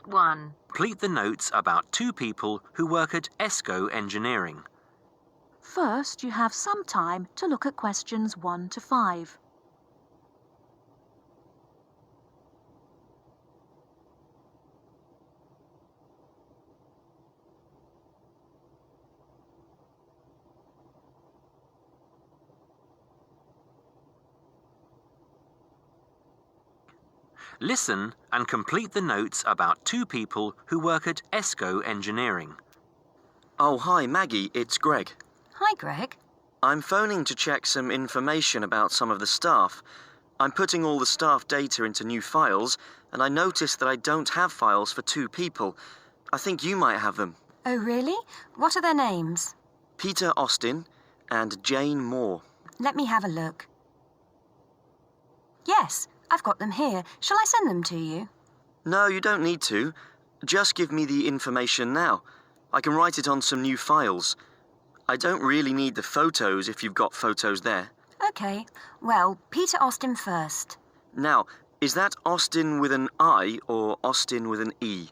Part 1. Complete the notes about two people who work at ESCO Engineering. First, you have some time to look at questions 1 to 5. Listen and complete the notes about two people who work at ESCO Engineering. Oh, hi, Maggie, it's Greg. Hi, Greg. I'm phoning to check some information about some of the staff. I'm putting all the staff data into new files, and I noticed that I don't have files for two people. I think you might have them. Oh, really? What are their names? Peter Austin and Jane Moore. Let me have a look. Yes, I've got them here. Shall I send them to you? No, you don't need to. Just give me the information now. I can write it on some new files. I don't really need the photos if you've got photos there. OK. Well, Peter Austin first. Now, is that Austin with an I or Austin with an E?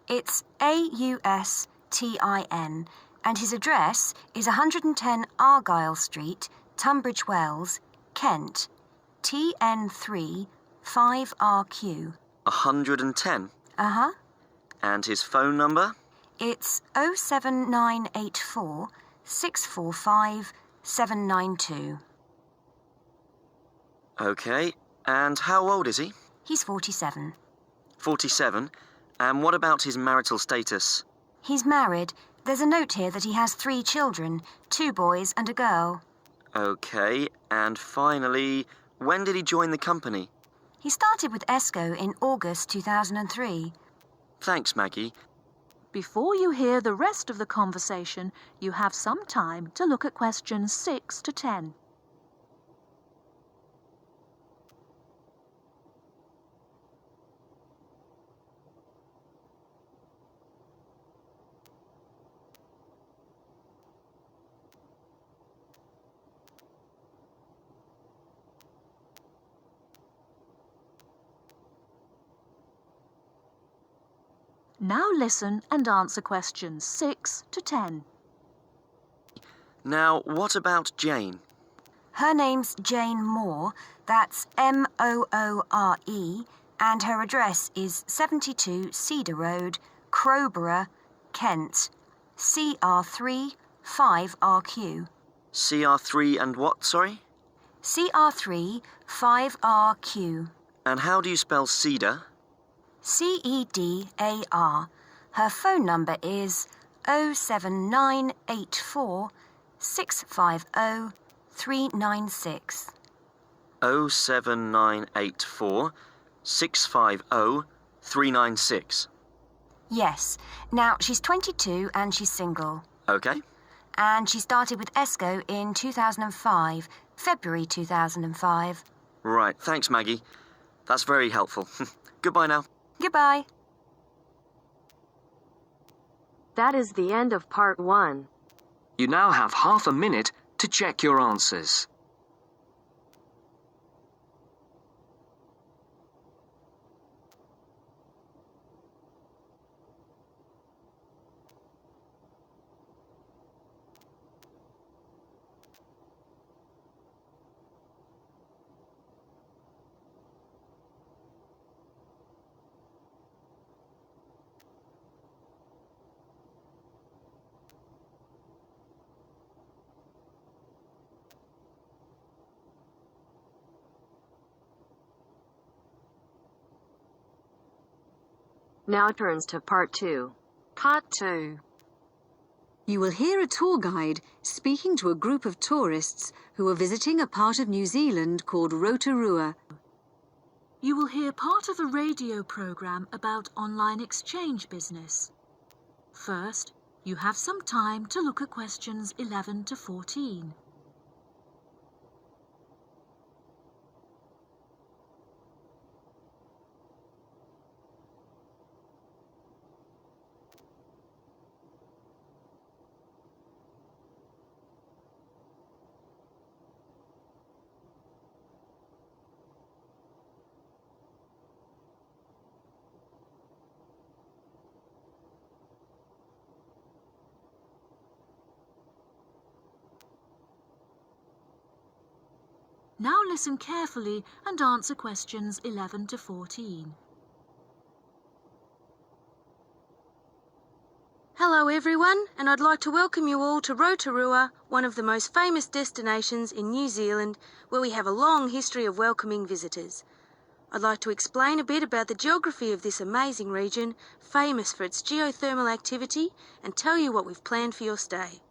It's Austin, and his address is 110 Argyle Street, Tunbridge Wells, Kent, TN3 5RQ. 110? Uh-huh. And his phone number? It's 07984 645 792. OK. And how old is he? He's 47. 47. And what about his marital status? He's married. There's a note here that he has 3 children, 2 boys and a girl. OK. And finally, when did he join the company? He started with ESCO in August 2003. Thanks, Maggie. Before you hear the rest of the conversation, you have some time to look at questions 6 to 10. Now listen and answer questions 6 to 10. Now, what about Jane? Her name's Jane Moore, that's Moore, and her address is 72 Cedar Road, Crowborough, Kent, CR3 5RQ. CR3 and what, sorry? CR3 5RQ. And how do you spell cedar? CEDAR. Her phone number is 07984 650 396. 07984 650 396. Yes. Now, she's 22 and she's single. OK. And she started with ESCO in 2005, February 2005. Right, thanks, Maggie. That's very helpful. Goodbye now. Goodbye. That is the end of part 1. You now have half a minute to check your answers. Now turns to part 2. Part 2. You will hear a tour guide speaking to a group of tourists who are visiting a part of New Zealand called Rotorua. You will hear part of a radio programme about online exchange business. First, you have some time to look at questions 11 to 14. Now listen carefully and answer questions 11 to 14. Hello everyone, and I'd like to welcome you all to Rotorua, one of the most famous destinations in New Zealand, where we have a long history of welcoming visitors. I'd like to explain a bit about the geography of this amazing region, famous for its geothermal activity, and tell you what we've planned for your stay.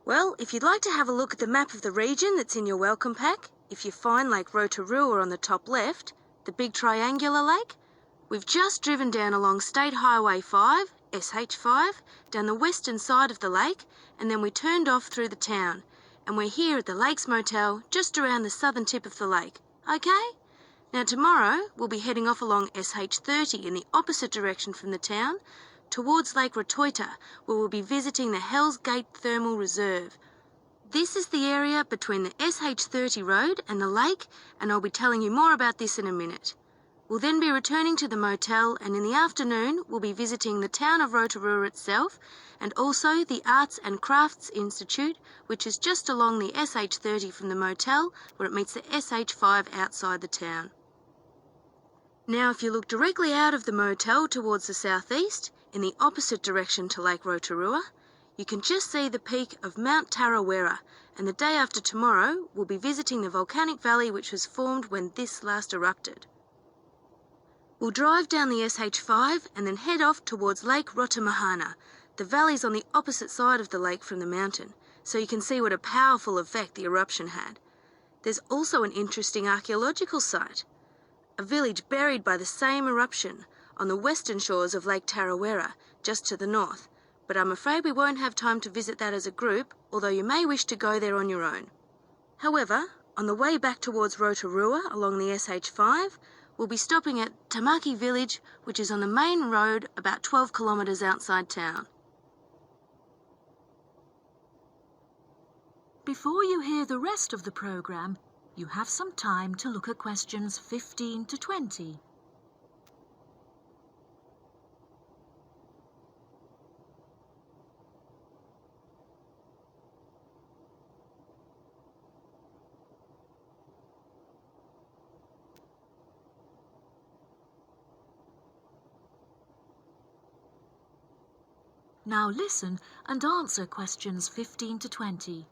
Well, if you'd like to have a look at the map of the region that's in your welcome pack, if you find Lake Rotorua on the top left, the big triangular lake, we've just driven down along State Highway 5, SH5, down the western side of the lake, and then we turned off through the town, and we're here at the Lakes Motel just around the southern tip of the lake, okay? Now tomorrow we'll be heading off along SH30 in the opposite direction from the town, towards Lake Rotoita, where we'll be visiting the Hells Gate Thermal Reserve. This is the area between the SH30 road and the lake, and I'll be telling you more about this in a minute. We'll then be returning to the motel, and in the afternoon we'll be visiting the town of Rotorua itself, and also the Arts and Crafts Institute, which is just along the SH30 from the motel, where it meets the SH5 outside the town. Now if you look directly out of the motel towards the southeast, in the opposite direction to Lake Rotorua, you can just see the peak of Mount Tarawera, and the day after tomorrow we'll be visiting the Volcanic Valley which was formed when this last erupted. We'll drive down the SH5 and then head off towards Lake Rotomahana. The valley's on the opposite side of the lake from the mountain, so you can see what a powerful effect the eruption had. There's also an interesting archaeological site, a village buried by the same eruption on the western shores of Lake Tarawera, just to the north, but I'm afraid we won't have time to visit that as a group, although you may wish to go there on your own. However, on the way back towards Rotorua along the SH5, we'll be stopping at Tamaki Village, which is on the main road about 12 kilometres outside town. Before you hear the rest of the programme, you have some time to look at questions 15 to 20. Now listen and answer questions 15 to 20.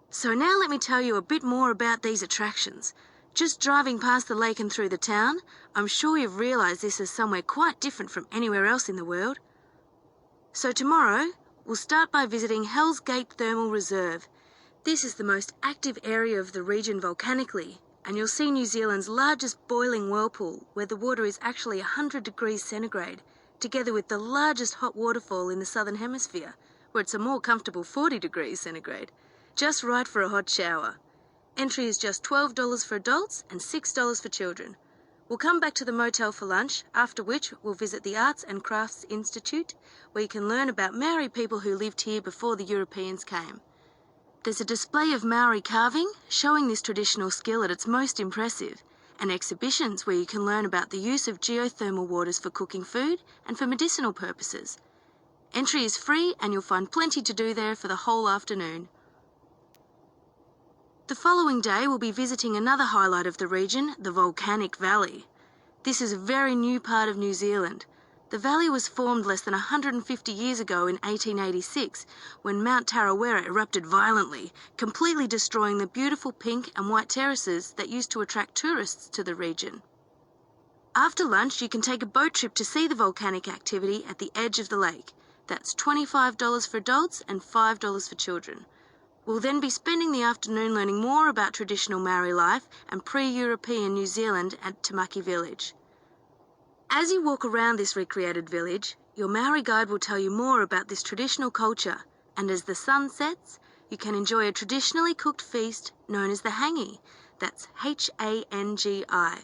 So now let me tell you a bit more about these attractions. Just driving past the lake and through the town, I'm sure you've realised this is somewhere quite different from anywhere else in the world. So tomorrow, we'll start by visiting Hells Gate Thermal Reserve. This is the most active area of the region volcanically, and you'll see New Zealand's largest boiling whirlpool, where the water is actually 100 degrees centigrade, together with the largest hot waterfall in the southern hemisphere, where it's a more comfortable 40 degrees centigrade. Just right for a hot shower. Entry is just $12 for adults and $6 for children. We'll come back to the motel for lunch, after which we'll visit the Arts and Crafts Institute, where you can learn about Maori people who lived here before the Europeans came. There's a display of Maori carving, showing this traditional skill at its most impressive, and exhibitions where you can learn about the use of geothermal waters for cooking food and for medicinal purposes. Entry is free and you'll find plenty to do there for the whole afternoon. The following day we'll be visiting another highlight of the region, the Volcanic Valley. This is a very new part of New Zealand. The valley was formed less than 150 years ago in 1886 when Mount Tarawera erupted violently, completely destroying the beautiful pink and white terraces that used to attract tourists to the region. After lunch you can take a boat trip to see the volcanic activity at the edge of the lake. That's $25 for adults and $5 for children. We'll then be spending the afternoon learning more about traditional Maori life and pre-European New Zealand at Tamaki Village. As you walk around this recreated village, your Maori guide will tell you more about this traditional culture, and as the sun sets, you can enjoy a traditionally cooked feast known as the hangi, that's H-A-N-G-I,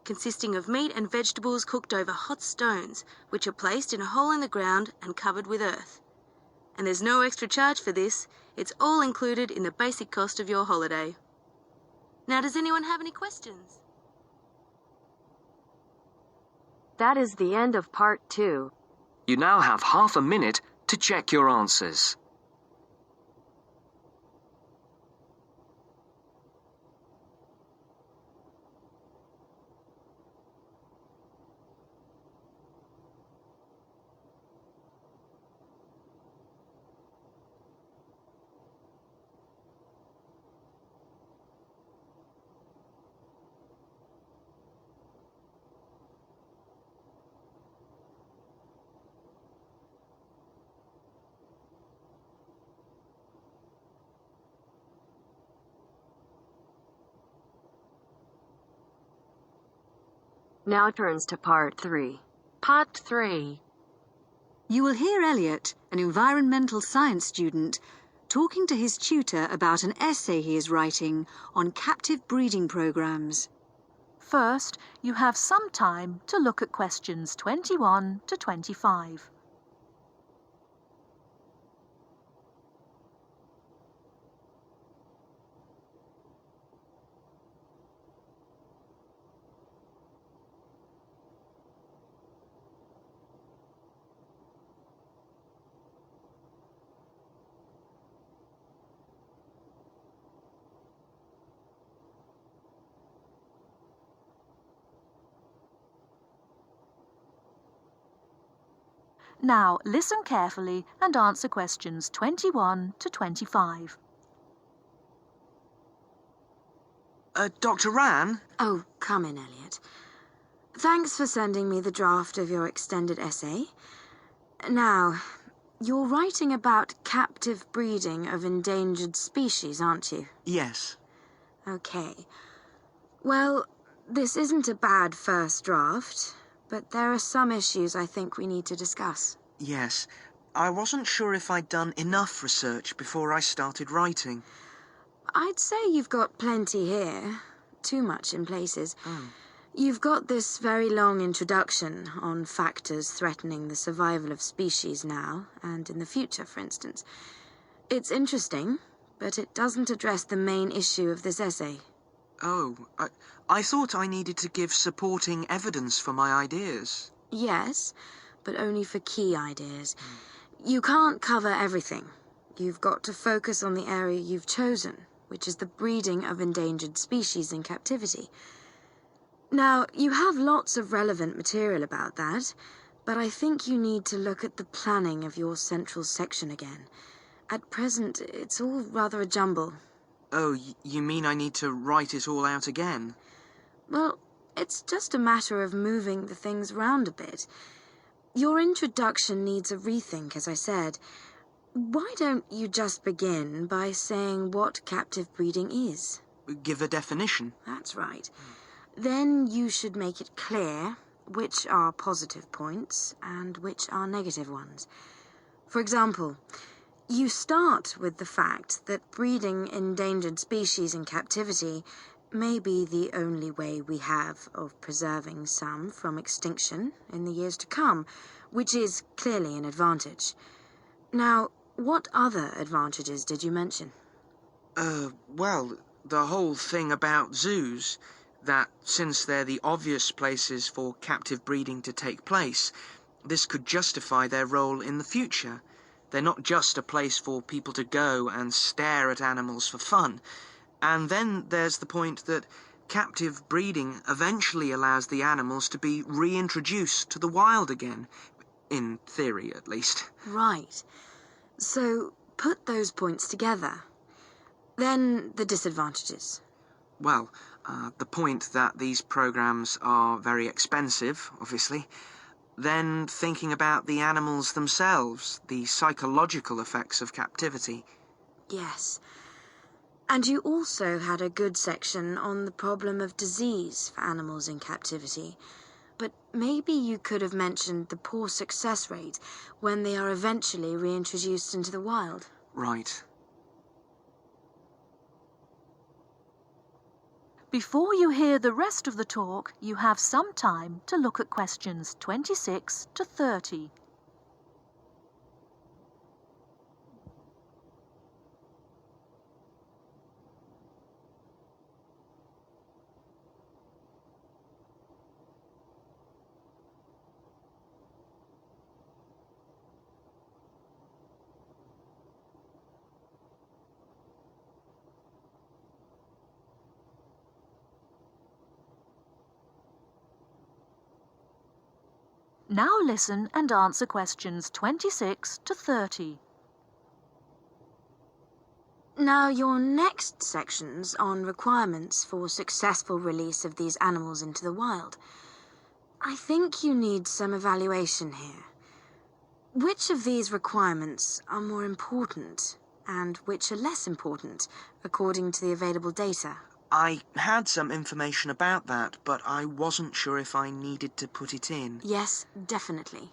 consisting of meat and vegetables cooked over hot stones, which are placed in a hole in the ground and covered with earth. And there's no extra charge for this, it's all included in the basic cost of your holiday. Now, does anyone have any questions? That is the end of part 2. You now have half a minute to check your answers. Now turns to part 3. Part 3. You will hear Elliot, an environmental science student, talking to his tutor about an essay he is writing on captive breeding programs. First, you have some time to look at questions 21 to 25. Now, listen carefully and answer questions 21 to 25. Dr. Ran? Oh, come in, Elliot. Thanks for sending me the draft of your extended essay. Now, you're writing about captive breeding of endangered species, aren't you? Yes. Okay. Well, this isn't a bad first draft, but there are some issues I think we need to discuss. Yes. I wasn't sure if I'd done enough research before I started writing. I'd say you've got plenty here. Too much in places. You've got this very long introduction on factors threatening the survival of species now and in the future, for instance. It's interesting, but it doesn't address the main issue of this essay. Oh, I thought I needed to give supporting evidence for my ideas. Yes, but only for key ideas. You can't cover everything. You've got to focus on the area you've chosen, which is the breeding of endangered species in captivity. Now, you have lots of relevant material about that, but I think you need to look at the planning of your central section again. At present, it's all rather a jumble. Oh, you mean I need to write it all out again? Well, it's just a matter of moving the things around a bit. Your introduction needs a rethink, as I said. Why don't you just begin by saying what captive breeding is? Give a definition. That's right. Then you should make it clear which are positive points and which are negative ones. For example, you start with the fact that breeding endangered species in captivity may be the only way we have of preserving some from extinction in the years to come, which is clearly an advantage. Now, what other advantages did you mention? Well, the whole thing about zoos, that since they're the obvious places for captive breeding to take place, this could justify their role in the future. They're not just a place for people to go and stare at animals for fun. And then there's the point that captive breeding eventually allows the animals to be reintroduced to the wild again. In theory, at least. Right. So, put those points together. Then the disadvantages. Well, the point that these programs are very expensive, obviously. Then thinking about the animals themselves, the psychological effects of captivity. Yes. And you also had a good section on the problem of disease for animals in captivity. But maybe you could have mentioned the poor success rate when they are eventually reintroduced into the wild. Right. Before you hear the rest of the talk, you have some time to look at questions 26 to 30. Now listen and answer questions 26 to 30. Now, your next section's on requirements for successful release of these animals into the wild. I think you need some evaluation here. Which of these requirements are more important, and which are less important, according to the available data? I had some information about that, but I wasn't sure if I needed to put it in. Yes, definitely.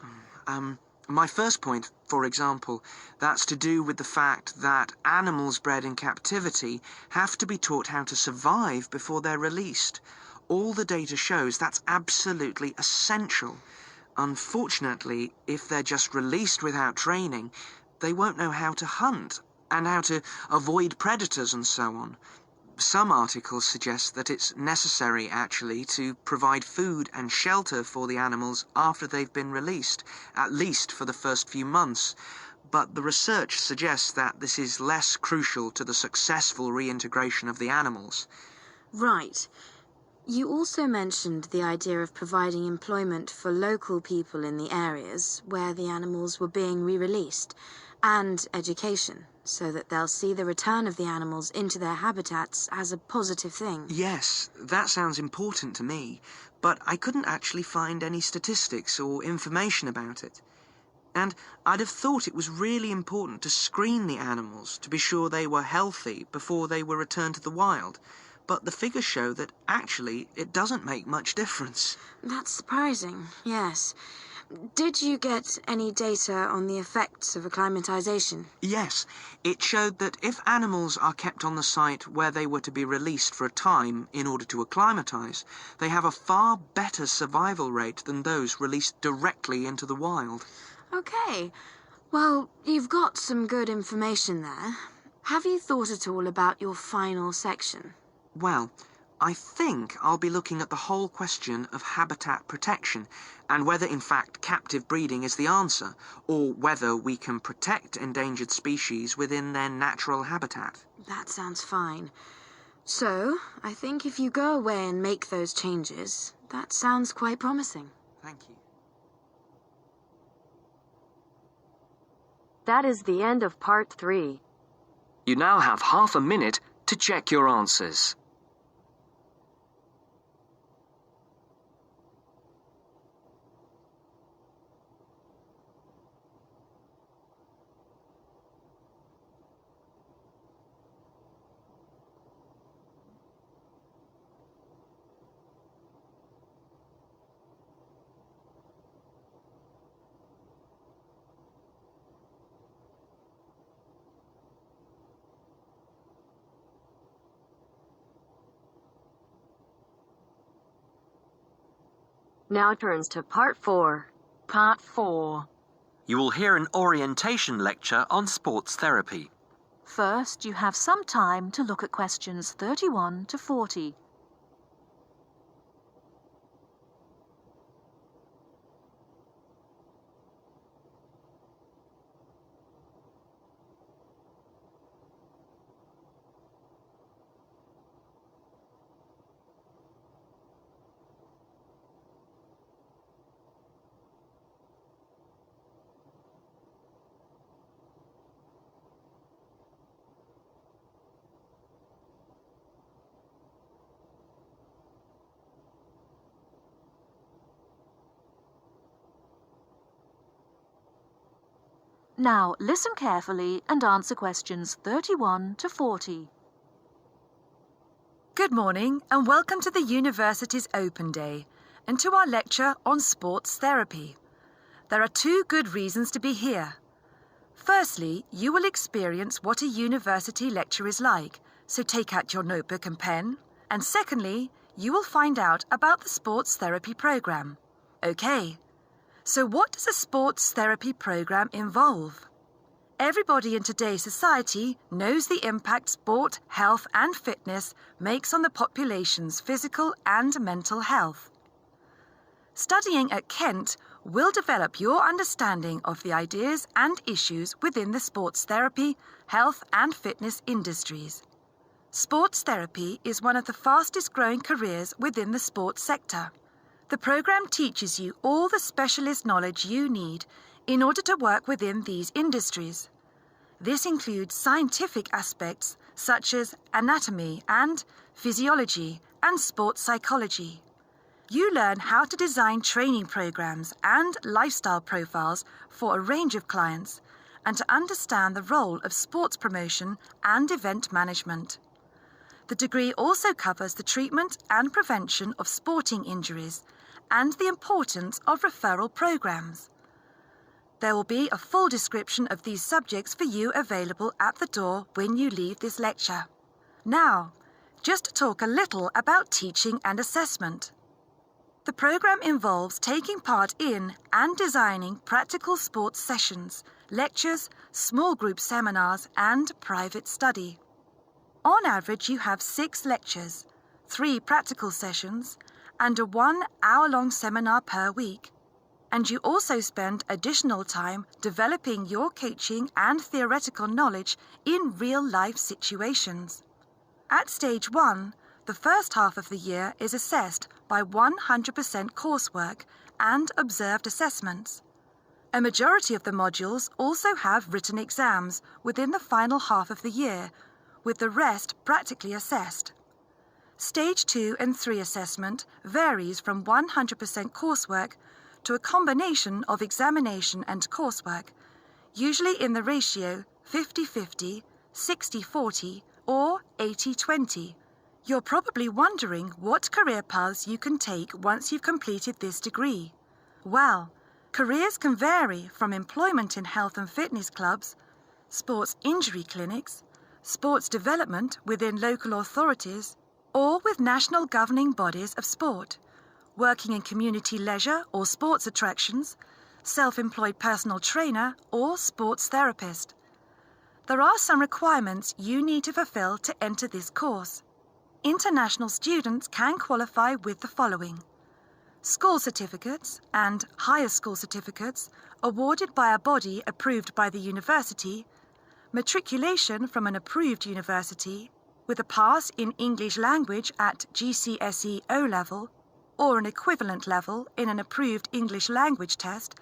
My first point, for example, that's to do with the fact that animals bred in captivity have to be taught how to survive before they're released. All the data shows that's absolutely essential. Unfortunately, if they're just released without training, they won't know how to hunt and how to avoid predators and so on. Some articles suggest that it's necessary, actually, to provide food and shelter for the animals after they've been released, at least for the first few months. But the research suggests that this is less crucial to the successful reintegration of the animals. Right. You also mentioned the idea of providing employment for local people in the areas where the animals were being re-released, and education, so that they'll see the return of the animals into their habitats as a positive thing. Yes, that sounds important to me, but I couldn't actually find any statistics or information about it. And I'd have thought it was really important to screen the animals to be sure they were healthy before they were returned to the wild. But the figures show that actually it doesn't make much difference. That's surprising, yes. Did you get any data on the effects of acclimatization? Yes, it showed that if animals are kept on the site where they were to be released for a time in order to acclimatize, they have a far better survival rate than those released directly into the wild. Okay. Well, you've got some good information there. Have you thought at all about your final section? Well, I think I'll be looking at the whole question of habitat protection and whether in fact captive breeding is the answer, or whether we can protect endangered species within their natural habitat. That sounds fine. So, I think if you go away and make those changes, that sounds quite promising. Thank you. That is the end of part 3. You now have half a minute to check your answers. Now turns to part 4. Part 4. You will hear an orientation lecture on sports therapy. First, you have some time to look at questions 31 to 40. Now, listen carefully and answer questions 31 to 40. Good morning and welcome to the University's Open Day and to our lecture on sports therapy. There are 2 good reasons to be here. Firstly, you will experience what a university lecture is like, so take out your notebook and pen. And secondly, you will find out about the sports therapy program. Okay. So what does a sports therapy program involve? Everybody in today's society knows the impact sport, health and fitness makes on the population's physical and mental health. Studying at Kent will develop your understanding of the ideas and issues within the sports therapy, health and fitness industries. Sports therapy is one of the fastest growing careers within the sports sector. The program teaches you all the specialist knowledge you need in order to work within these industries. This includes scientific aspects such as anatomy and physiology and sports psychology. You learn how to design training programs and lifestyle profiles for a range of clients and to understand the role of sports promotion and event management. The degree also covers the treatment and prevention of sporting injuries and the importance of referral programs. There will be a full description of these subjects for you available at the door when you leave this lecture. Now, just to talk a little about teaching and assessment. The program involves taking part in and designing practical sports sessions, lectures, small group seminars, and private study. On average, you have 6 lectures, 3 practical sessions, and a 1-hour-long seminar per week. And you also spend additional time developing your coaching and theoretical knowledge in real-life situations. At Stage 1, the first half of the year is assessed by 100% coursework and observed assessments. A majority of the modules also have written exams within the final half of the year, with the rest practically assessed. Stage 2 and 3 assessment varies from 100% coursework to a combination of examination and coursework, usually in the ratio 50-50, 60-40, or 80-20. You're probably wondering what career paths you can take once you've completed this degree. Well, careers can vary from employment in health and fitness clubs, sports injury clinics, sports development within local authorities, or with national governing bodies of sport, working in community leisure or sports attractions, self-employed personal trainer, or sports therapist. There are some requirements you need to fulfill to enter this course. International students can qualify with the following: school certificates and higher school certificates awarded by a body approved by the university, matriculation from an approved university, with a pass in English language at GCSE O-level or an equivalent level in an approved English language test,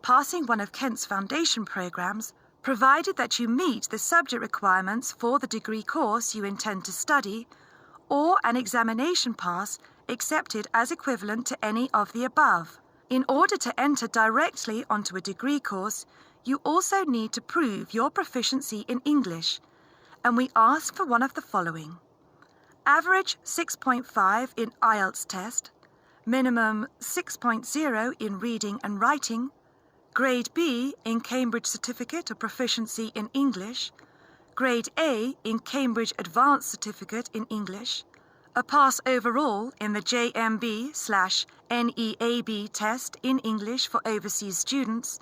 passing one of Kent's foundation programs, provided that you meet the subject requirements for the degree course you intend to study, or an examination pass accepted as equivalent to any of the above. In order to enter directly onto a degree course, you also need to prove your proficiency in English, and we ask for one of the following: average 6.5 in IELTS test, minimum 6.0 in reading and writing, Grade B in Cambridge Certificate of Proficiency in English, Grade A in Cambridge Advanced Certificate in English, a pass overall in the JMB/NEAB test in English for overseas students,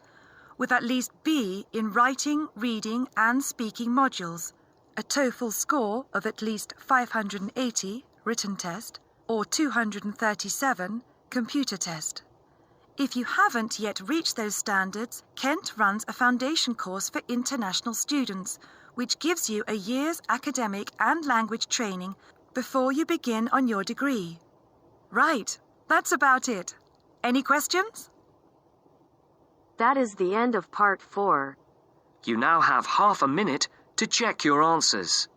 with at least B in writing, reading and speaking modules, a TOEFL score of at least 580 written test or 237 computer test. If you haven't yet reached those standards, Kent runs a foundation course for international students, which gives you a year's academic and language training before you begin on your degree. Right, that's about it. Any questions? That is the end of Part 4. You now have half a minute to check your answers.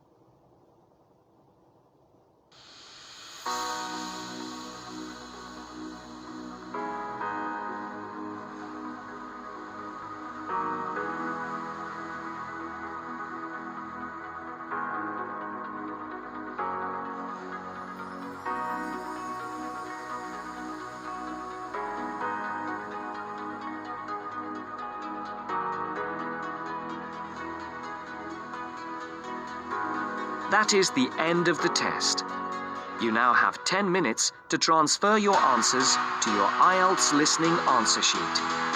That is the end of the test. You now have 10 minutes to transfer your answers to your IELTS listening answer sheet.